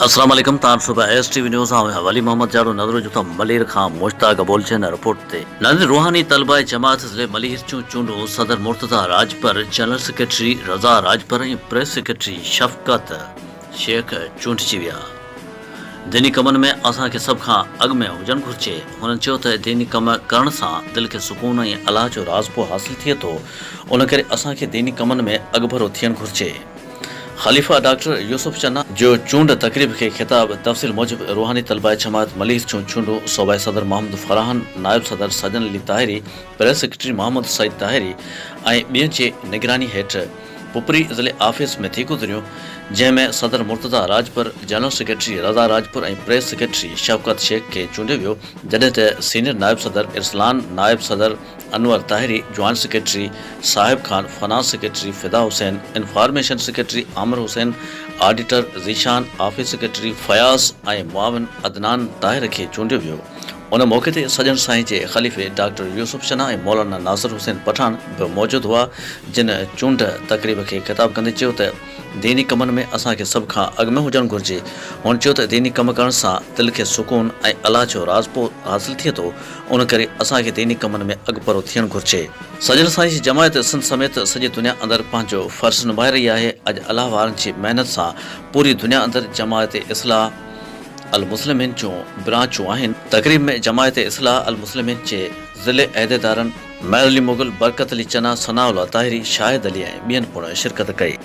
अस्सलाम वालेकुम तान सुबह एसटीवी न्यूज़ हवाली मोहम्मद जारो नजर जो मलिर खां मुश्ताक बोलचन रिपोर्ट ते नंद रूहानी तलबा जमात ज़िले मलिर चूंडो सदर मुर्तज़ा राजपर जनरल सेक्रेटरी रज़ा राजपर प्रेस सेक्रेटरी शफकत शेख चूंडजी विया। दीनी कमन में असा के सब खां अग में हुजन घुर्जे। उन्होंने चयो त दीनी कम करण सां दिल के सुकून ऐं अल्लाह जो राज़पो हासिल थिए थो। उन करे असा के दीनी कमन में अगभरो थियन घुर्जे। खलीफा डॉक्टर यूसुफ चन्ना जो चूंड तकरीब के खिताब तफसील मूजिब रूहानी तलबा जमात मलिर चूंडो सूबाई सदर मोहम्मद फराहन, नायब सदर सजन अली ताहिरी, प्रेस सेक्रेटरी मोहम्मद सईद ताहिरी ऐं ॿियनि जे निगरानी हेठि पुपरी ज़िले ऑफिस में थी गुज़रियो, जंहिंमें सदर मुर्तज़ा राजपर, जनरल सेक्रेटरी रज़ा राजपुर ऐं प्रेस सेक्रेटरी शफकत शेख खे चूंडियो वियो, जॾहिं त सीनियर नायब सदर इरसलान, नायब सदर अनवर ताहिरी, ज्वाइंट सेक्रेटरी साहिब खान, फाइनेंस सेक्रेटरी फिदा Hussain, information secretary Aamir Hussain, auditor Zeeshan, office secretary Fayaz ऐं मुआविन अदनान ताहिर खे चूंडियो वियो। उन मौके ते सजन साईं जे खलीफ़े डॉक्टर यूसुफ चन्ना ऐं मौलाना नासिर हुसैन पठान बि मौजूदु हुआ, जिन चूंड तकरीब खे ख़िताब कंदे चयो त दीनी कमनि में असांखे सभ खां अॻु में हुजणु घुरिजे। हुन चयो त दीनी कम करण सां दिलि खे सुकून ऐं अल्लाह जो राज़पो हासिल थिए थो। उन करे असांखे दीनी कमनि में अॻुपरो थियणु घुरिजे। सजन साईं जी जमायत सिंध समेत सॼी दुनिया अंदरि पंहिंजो फ़र्ज़ निभाए रही आहे। अॼु अल्लाह वारनि जी महिनत सां पूरी दुनिया अंदरि जमायत इस्लाह अल मुस्लिमीन जूं ब्रांचूं आहिनि। तक़रीब में जमायत इस्लाह अल मुस्लिमीन जे ज़िले अहदेदारनि महर अली मुग़ल, बरकत अली चन्ना, सनाउल्लाह ताहिरी, शाहिद अली ऐं ॿियनि पिणु शिरकत कई।